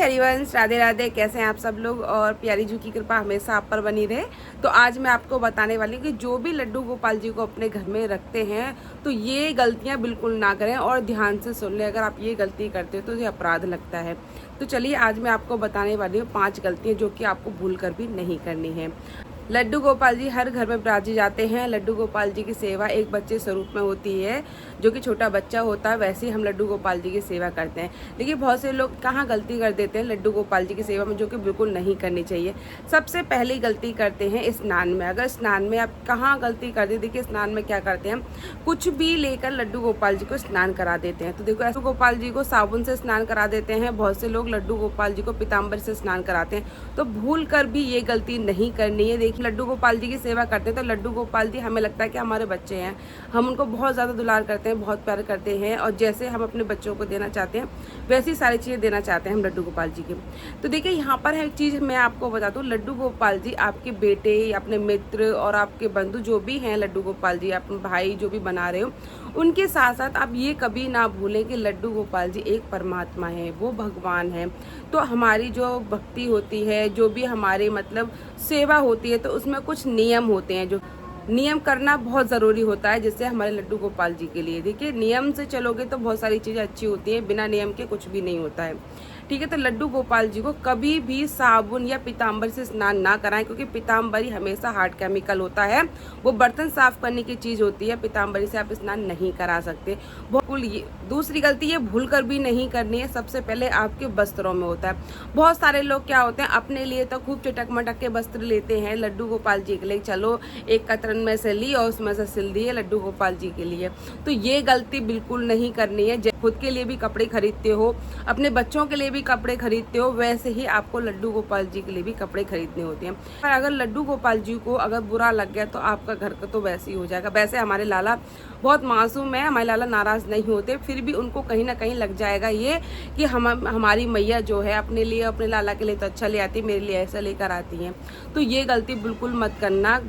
हरिवंश, राधे राधे। कैसे हैं आप सब लोग और प्यारी जी की कृपा हमेशा आप पर बनी रहे। तो आज मैं आपको बताने वाली हूँ कि जो भी लड्डू गोपाल जी को अपने घर में रखते हैं तो ये गलतियाँ बिल्कुल ना करें और ध्यान से सुन लें। अगर आप ये गलती करते हो तो ये अपराध लगता है। तो चलिए आज मैं आपको बताने वाली हूँ 5 गलतियाँ जो कि आपको भूल कर भी नहीं करनी है। लड्डू गोपाल जी हर घर में विराजे जाते हैं। लड्डू गोपाल जी की सेवा एक बच्चे स्वरूप में होती है, जो कि छोटा बच्चा होता है वैसे ही हम लड्डू गोपाल जी की सेवा करते हैं। लेकिन बहुत से लोग कहाँ गलती कर देते हैं लड्डू गोपाल जी की सेवा में, जो कि बिल्कुल नहीं करनी चाहिए। सबसे पहली गलती करते हैं स्नान में। अगर स्नान में आप कहाँ गलती कर दे, देखिए स्नान में क्या करते हैं, कुछ भी लेकर लड्डू गोपाल जी को स्नान करा देते हैं। तो देखो लड्डू गोपाल जी को साबुन से स्नान करा देते हैं, बहुत से लोग लड्डू गोपाल जी को पीताम्बर से स्नान कराते हैं। तो भूल कर भी ये गलती नहीं करनी है। देखिए लड्डू गोपाल जी की सेवा करते हैं तो लड्डू गोपाल जी हमें लगता है कि हमारे बच्चे हैं, हम उनको बहुत ज़्यादा दुलार करते हैं, बहुत प्यार करते हैं और जैसे हम अपने बच्चों को देना चाहते हैं वैसी सारी चीज़ें देना चाहते हैं हम लड्डू गोपाल जी की। तो देखिए यहाँ पर एक चीज़ मैं आपको बता दूँ, लड्डू गोपाल जी आपके बेटे, अपने मित्र और आपके बंधु जो भी हैं लड्डू गोपाल जी, अपने भाई जो भी बना रहे हो, उनके साथ साथ आप ये कभी ना भूलें कि लड्डू गोपाल जी एक परमात्मा है, वो भगवान है। तो हमारी जो भक्ति होती है, जो भी हमारे मतलब सेवा होती है, तो उसमें कुछ नियम होते हैं, जो नियम करना बहुत ज़रूरी होता है। जैसे हमारे लड्डू गोपाल जी के लिए देखिए नियम से चलोगे तो बहुत सारी चीज़ें अच्छी होती हैं, बिना नियम के कुछ भी नहीं होता है। ठीक है, तो लड्डू गोपाल जी को कभी भी साबुन या पीताम्बर से स्नान ना कराएं, क्योंकि पीताम्बरी हमेशा हार्ड केमिकल होता है, वो बर्तन साफ करने की चीज़ होती है। पीताम्बरी से आप स्नान नहीं करा सकते। बिल्कुल ये दूसरी गलती ये भूल कर भी नहीं करनी है। सबसे पहले आपके वस्त्रों में होता है, बहुत सारे लोग क्या होते हैं अपने लिए तो खूब चटक मटक के वस्त्र लेते हैं, लड्डू गोपाल जी के लिए चलो एक कतरन में से ली और उसमें से सिल दिए लड्डू गोपाल जी के लिए। तो ये गलती बिल्कुल नहीं करनी है। खुद के लिए भी कपड़े खरीदते हो, अपने बच्चों के लिए भी कपड़े खरीदते हो, वैसे ही आपको लड्डू गोपाल जी के लिए भी कपड़े खरीदने होते हैं। पर अगर लड्डू गोपाल जी को अगर बुरा लग गया तो आपका घर का तो वैसे ही हो जाएगा। वैसे हमारे लाला बहुत मासूम है, हमारे लाला नाराज नहीं होते, फिर भी उनको कहीं ना कहीं लग जाएगा ये कि हमारी मैया जो है अपने लिए अपने लाला के लिए तो अच्छा ले आती, मेरे लिए ऐसा लेकर आती हैं। तो ये गलती बिल्कुल मत करना।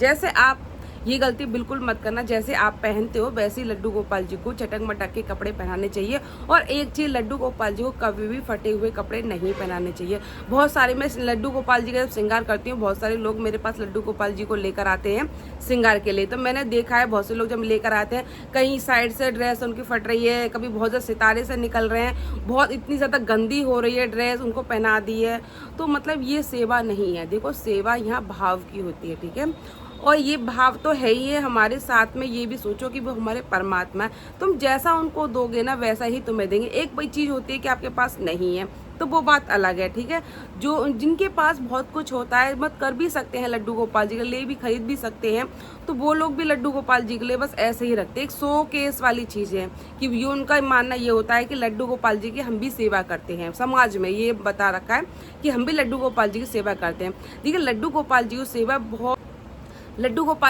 जैसे आप ये गलती बिल्कुल मत करना, जैसे आप पहनते हो वैसे ही लड्डू गोपाल जी को चटक मटक के कपड़े पहनाने चाहिए। और एक चीज़, लड्डू गोपाल जी को कभी भी फटे हुए कपड़े नहीं पहनाने चाहिए। बहुत सारे मैं लड्डू गोपाल जी का जब श्रृंगार करती हूँ, बहुत सारे लोग मेरे पास लड्डू गोपाल जी को लेकर आते हैं श्रृंगार के लिए। तो मैंने देखा है बहुत से लोग जब लेकर आते हैं, कहीं साइड से ड्रेस उनकी फट रही है, कभी बहुत ज़्यादा सितारे से निकल रहे हैं, बहुत इतनी ज़्यादा गंदी हो रही है ड्रेस, उनको पहना दी है। तो मतलब ये सेवा नहीं है। देखो सेवा यहाँ भाव की होती है, ठीक है, और ये भाव तो है ही है हमारे साथ में। ये भी सोचो कि वो हमारे परमात्मा है, तुम जैसा उनको दोगे ना वैसा ही तुम्हें देंगे। एक वही चीज़ होती है कि आपके पास नहीं है तो वो बात अलग है, ठीक है। जो जिनके पास बहुत कुछ होता है, मत कर भी सकते हैं लड्डू गोपाल जी के लिए, भी खरीद भी सकते हैं, तो वो लोग भी लड्डू गोपाल जी के लिए बस ऐसे ही रखते हैं। एक शो केस वाली चीज़ है कि ये उनका मानना ये होता है कि लड्डू गोपाल जी की हम भी सेवा करते हैं। समाज में ये बता रखा है कि हम भी लड्डू गोपाल जी की सेवा करते हैं। देखिए लड्डू गोपाल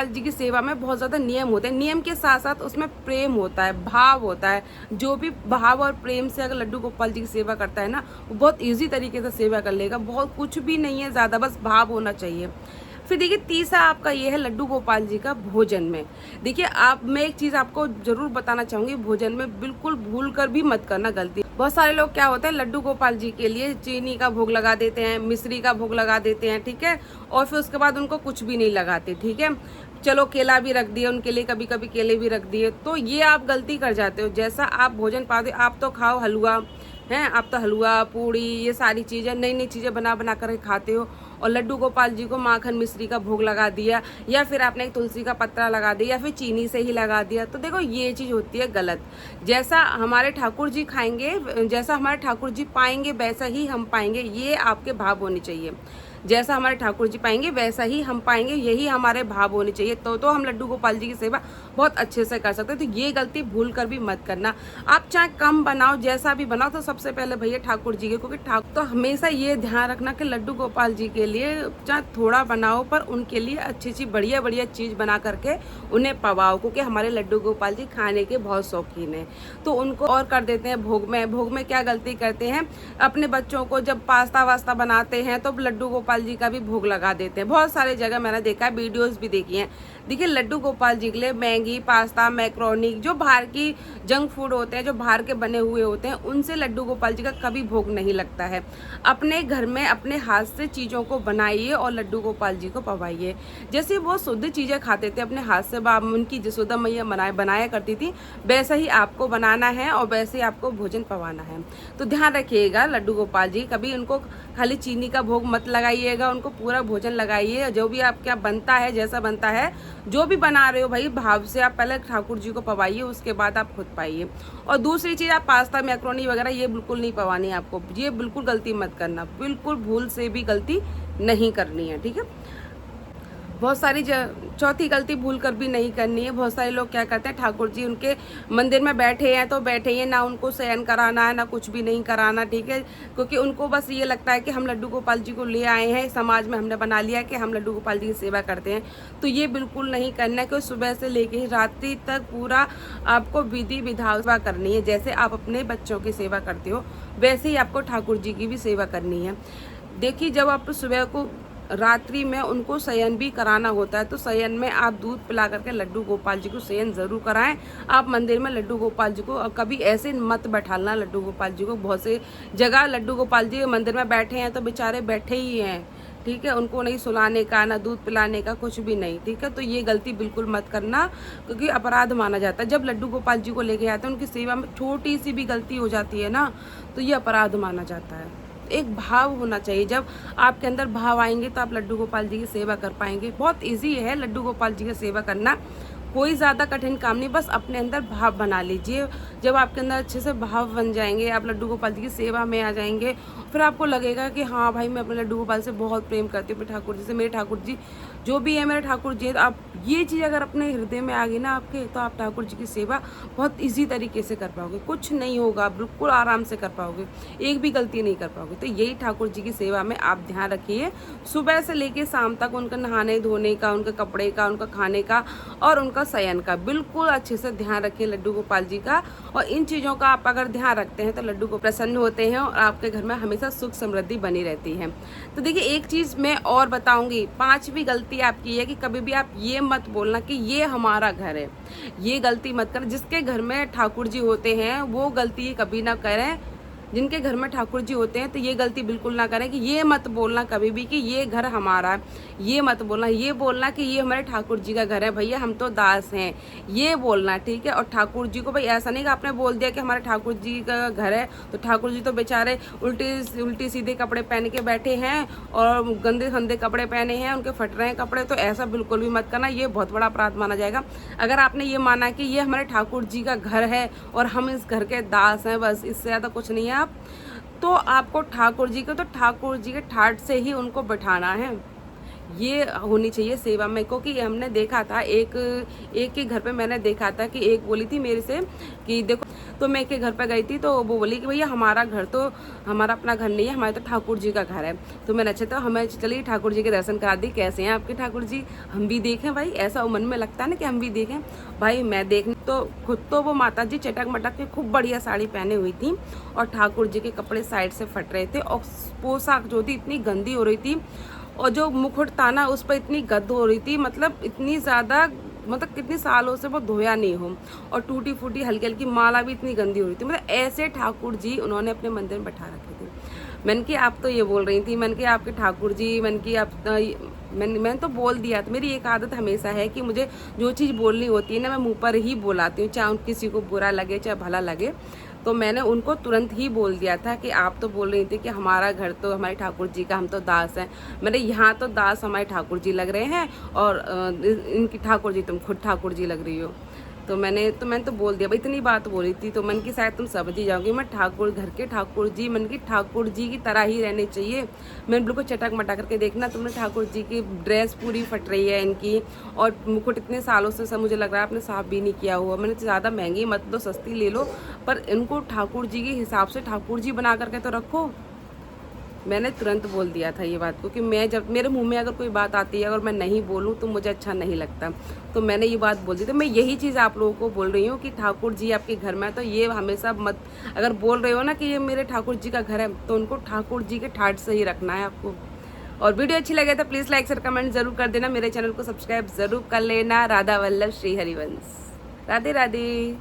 जी की सेवा में बहुत ज़्यादा नियम होते हैं। नियम के साथ साथ उसमें प्रेम होता है, भाव होता है। जो भी भाव और प्रेम से अगर लड्डू गोपाल जी की सेवा करता है ना, वो बहुत इजी तरीके से सेवा कर लेगा। बहुत कुछ भी नहीं है ज़्यादा, बस भाव होना चाहिए। फिर देखिए तीसरा आपका ये है लड्डू गोपाल जी का भोजन में। देखिए मैं एक चीज़ आपको ज़रूर बताना चाहूँगी, भोजन में बिल्कुल भूल कर भी मत करना गलती। बहुत सारे लोग क्या होते हैं लड्डू गोपाल जी के लिए चीनी का भोग लगा देते हैं, मिश्री का भोग लगा देते हैं, ठीक है, और फिर उसके बाद उनको कुछ भी नहीं लगाते, ठीक है। चलो केला भी रख दिए उनके लिए, कभी कभी केले भी रख दिए। तो ये आप गलती कर जाते हो। जैसा आप भोजन पाते आप तो खाओ हलवा हैं, आप तो हलवा पूड़ी ये सारी चीज़ें नई नई चीज़ें बना बना कर खाते हो, और लड्डू गोपाल जी को माखन मिश्री का भोग लगा दिया, या फिर आपने एक तुलसी का पत्ता लगा दिया, या फिर चीनी से ही लगा दिया। तो देखो ये चीज़ होती है गलत। जैसा हमारे ठाकुर जी खाएंगे, जैसा हमारे ठाकुर जी पाएंगे वैसा ही हम पाएंगे, ये आपके भाव होने चाहिए। जैसा हमारे ठाकुर जी पाएंगे वैसा ही हम पाएंगे, यही हमारे भाव होने चाहिए। तो हम लड्डू गोपाल जी की सेवा बहुत अच्छे से कर सकते हैं। तो ये गलती भूल कर भी मत करना। आप चाहे कम बनाओ, जैसा भी बनाओ, तो सबसे पहले भैया ठाकुर जी के, क्योंकि ठाकुर तो हमेशा ये ध्यान रखना कि लड्डू गोपाल जी के लिए चाहे थोड़ा बनाओ पर उनके लिए अच्छी अच्छी बढ़िया बढ़िया चीज़ बना करके उन्हें पवाओ, क्योंकि हमारे लड्डू गोपाल जी खाने के बहुत शौकीन हैं। तो उनको और कर देते हैं भोग में क्या गलती करते हैं, अपने बच्चों को जब पास्ता वास्ता बनाते हैं तो लड्डू गोपाल गोपाल जी का भी भोग लगा देते हैं। बहुत सारे जगह मैंने देखा है, वीडियोस भी देखी हैं। देखिए लड्डू गोपाल जी के लिए मैगी, पास्ता, मैक्रोनी, जो बाहर की जंक फूड होते हैं, जो बाहर के बने हुए होते हैं, उनसे लड्डू गोपाल जी का कभी भोग नहीं लगता है। अपने घर में अपने हाथ से चीज़ों को बनाइए और लड्डू गोपाल जी को पवाइए। जैसे वो शुद्ध चीज़ें खाते थे अपने हाथ से, उनकी जसोदा मैया बनाया करती थी, वैसा ही आपको बनाना है और वैसे ही आपको भोजन पवाना है। तो ध्यान रखिएगा लड्डू गोपाल जी, कभी उनको खाली चीनी का भोग मत लगाइएगा, उनको पूरा भोजन लगाइए। जो भी आपके यहाँ बनता है, जैसा बनता है, जो भी बना रहे हो भाई भाव से आप पहले ठाकुर जी को पवाइए, उसके बाद आप खुद पाइए। और दूसरी चीज़, आप पास्ता, मैक्रोनी वगैरह ये बिल्कुल नहीं पवानी है आपको, ये बिल्कुल गलती मत करना, बिल्कुल भूल से भी गलती नहीं करनी है, ठीक है। बहुत सारी चौथी गलती भूल कर भी नहीं करनी है। बहुत सारे लोग क्या करते हैं, ठाकुर जी उनके मंदिर में बैठे हैं तो बैठे हैं, ना उनको शयन कराना है, ना कुछ भी नहीं कराना, ठीक है, क्योंकि उनको बस ये लगता है कि हम लड्डू गोपाल जी को ले आए हैं, समाज में हमने बना लिया कि हम लड्डू गोपाल जी की सेवा करते हैं। तो ये बिल्कुल नहीं करना है, क्योंकि सुबह से लेकर रात्रि तक पूरा आपको विधि विधान करनी है। जैसे आप अपने बच्चों की सेवा करते हो, वैसे ही आपको ठाकुर जी की भी सेवा करनी है। देखिए जब आप सुबह को रात्रि में उनको शयन भी कराना होता है, तो शयन में आप दूध पिला करके लड्डू गोपाल जी को शयन ज़रूर कराएं। आप मंदिर में लड्डू गोपाल जी को कभी ऐसे मत बैठाना लड्डू गोपाल जी को। बहुत से जगह लड्डू गोपाल जी मंदिर में बैठे हैं तो बेचारे बैठे ही हैं, ठीक है, उनको नहीं सुलाने का, ना दूध पिलाने का, कुछ भी नहीं, ठीक है। तो ये गलती बिल्कुल मत करना, क्योंकि अपराध माना जाता है। जब लड्डू गोपाल जी को लेके आते हैं, उनकी सेवा में छोटी सी भी गलती हो जाती है ना, तो ये अपराध माना जाता है। एक भाव होना चाहिए, जब आपके अंदर भाव आएंगे तो आप लड्डू गोपाल जी की सेवा कर पाएंगे। बहुत इजी है लड्डू गोपाल जी की सेवा करना, कोई ज़्यादा कठिन काम नहीं, बस अपने अंदर भाव बना लीजिए। जब आपके अंदर अच्छे से भाव बन जाएंगे, आप लड्डू गोपाल जी की सेवा में आ जाएंगे, फिर आपको लगेगा कि हाँ भाई मैं अपने लड्डू गोपाल से बहुत प्रेम करती हूँ, अपने ठाकुर जी से, मेरे ठाकुर जी जो भी है मेरे ठाकुर जी है। तो आप ये चीज़ अगर अपने हृदय में आ गई ना आपके, तो आप ठाकुर जी की सेवा बहुत ईजी तरीके से कर पाओगे, कुछ नहीं होगा, बिल्कुल आराम से कर पाओगे, एक भी गलती नहीं कर पाओगे। तो यही ठाकुर जी की सेवा में आप ध्यान रखिए, सुबह से लेके शाम तक उनका नहाने धोने का, उनके कपड़े का, उनका खाने का और उनका शयन का बिल्कुल अच्छे से ध्यान रखिए लड्डू गोपाल जी का। और इन चीज़ों का आप अगर ध्यान रखते हैं तो लड्डू को प्रसन्न होते हैं और आपके घर में हमेशा सुख समृद्धि बनी रहती है। तो देखिए एक चीज़ मैं और बताऊंगी, 5वीं गलती आपकी है कि कभी भी आप ये मत बोलना कि ये हमारा घर है, ये गलती मत कर। जिसके घर में ठाकुर जी होते हैं वो गलती कभी ना करें, जिनके घर में ठाकुर जी होते हैं तो ये गलती बिल्कुल ना करें कि ये मत बोलना कभी भी कि ये घर हमारा है, ये मत बोलना। ये बोलना कि ये हमारे ठाकुर जी का घर है, भैया हम तो दास हैं, ये बोलना, ठीक है। और ठाकुर जी को भाई ऐसा नहीं कि आपने बोल दिया कि हमारे ठाकुर जी का घर है तो ठाकुर जी तो बेचारे उल्टी सीधे कपड़े पहन के बैठे हैं और गंदे गंदे कपड़े पहने हैं, उनके फट रहे हैं कपड़े, तो ऐसा बिल्कुल भी मत करना, ये बहुत बड़ा अपराध माना जाएगा। अगर आपने ये माना कि ये हमारे ठाकुर जी का घर है और हम इस घर के दास हैं, बस इससे ज़्यादा कुछ नहीं है आप, तो आपको ठाकुर जी को तो ठाकुर जी के ठाट से ही उनको बैठाना है, ये होनी चाहिए सेवा में। क्योंकि हमने देखा था एक के घर पे मैंने देखा था कि एक बोली थी मेरे से कि देखो, तो मैं एक के घर पे गई थी तो वो बोली कि भैया हमारा घर तो हमारा अपना घर नहीं है, हमारे तो ठाकुर जी का घर है। तो मैंने अच्छा तो हमें चलिए ठाकुर जी के दर्शन करा दी, कैसे हैं आपके ठाकुर जी, हम भी देखें भाई, ऐसा मन में लगता है ना कि हम भी देखें। भाई मैं देखने तो खुद तो वो माता जी चटक मटक के खूब बढ़िया साड़ी पहने हुई थी और ठाकुर जी के कपड़े साइड से फट रहे थे और पोशाक जो थी इतनी गंदी हो रही थी और जो मुकुट था ना उस पर इतनी गद्द हो रही थी, मतलब इतनी ज़्यादा, मतलब कितने सालों से वो धोया नहीं हो, और टूटी फूटी हल्की हल्की माला भी इतनी गंदी हो रही थी। मतलब ऐसे ठाकुर जी उन्होंने अपने मंदिर में बैठा रखे थे। मैंने कि आप तो ये बोल रही थी, मैंने कि आपके ठाकुर जी, मैंने कि आप मैंने तो बोल दिया। तो मेरी एक आदत हमेशा है कि मुझे जो चीज़ बोलनी होती है ना मैं मुँह पर ही बोलाती हूँ, चाहे किसी को बुरा लगे चाहे भला लगे। तो मैंने उनको तुरंत ही बोल दिया था कि आप तो बोल रही थी कि हमारा घर तो हमारे ठाकुर जी का, हम तो दास हैं। मैंने यहाँ तो दास हमारे ठाकुर जी लग रहे हैं और इनकी ठाकुर जी तुम खुद ठाकुर जी लग रही हो। तो मैंने तो बोल दिया भाई, इतनी बात बोली थी। तो मन की शायद तुम समझ ही जाओगी, मैं ठाकुर घर के ठाकुर जी, मन की ठाकुर जी की तरह ही रहने चाहिए। मैंने बिल्कुल चटक मटा करके देखना, तुमने ठाकुर जी की ड्रेस पूरी फट रही है इनकी, और मुकुट इतने सालों से सब मुझे लग रहा है आपने साफ भी नहीं किया हुआ। मैंने ज़्यादा महंगी मत दो, सस्ती ले लो, पर इनको ठाकुर जी के हिसाब से ठाकुर जी बना करके तो रखो। मैंने तुरंत बोल दिया था ये बात, क्योंकि मैं जब मेरे मुंह में अगर कोई बात आती है अगर मैं नहीं बोलूँ तो मुझे अच्छा नहीं लगता। तो मैंने ये बात बोल दी। तो मैं यही चीज़ आप लोगों को बोल रही हूँ कि ठाकुर जी आपके घर में है तो ये हमेशा मत, अगर बोल रहे हो ना कि ये मेरे ठाकुर जी का घर है तो उनको ठाकुर जी के ठाट से ही रखना है आपको। और वीडियो अच्छी लगे तो प्लीज़ लाइक शेयर कमेंट जरूर कर देना। मेरे चैनल को सब्सक्राइब जरूर कर लेना। राधा वल्लभ श्री हरिवंश। राधे राधे।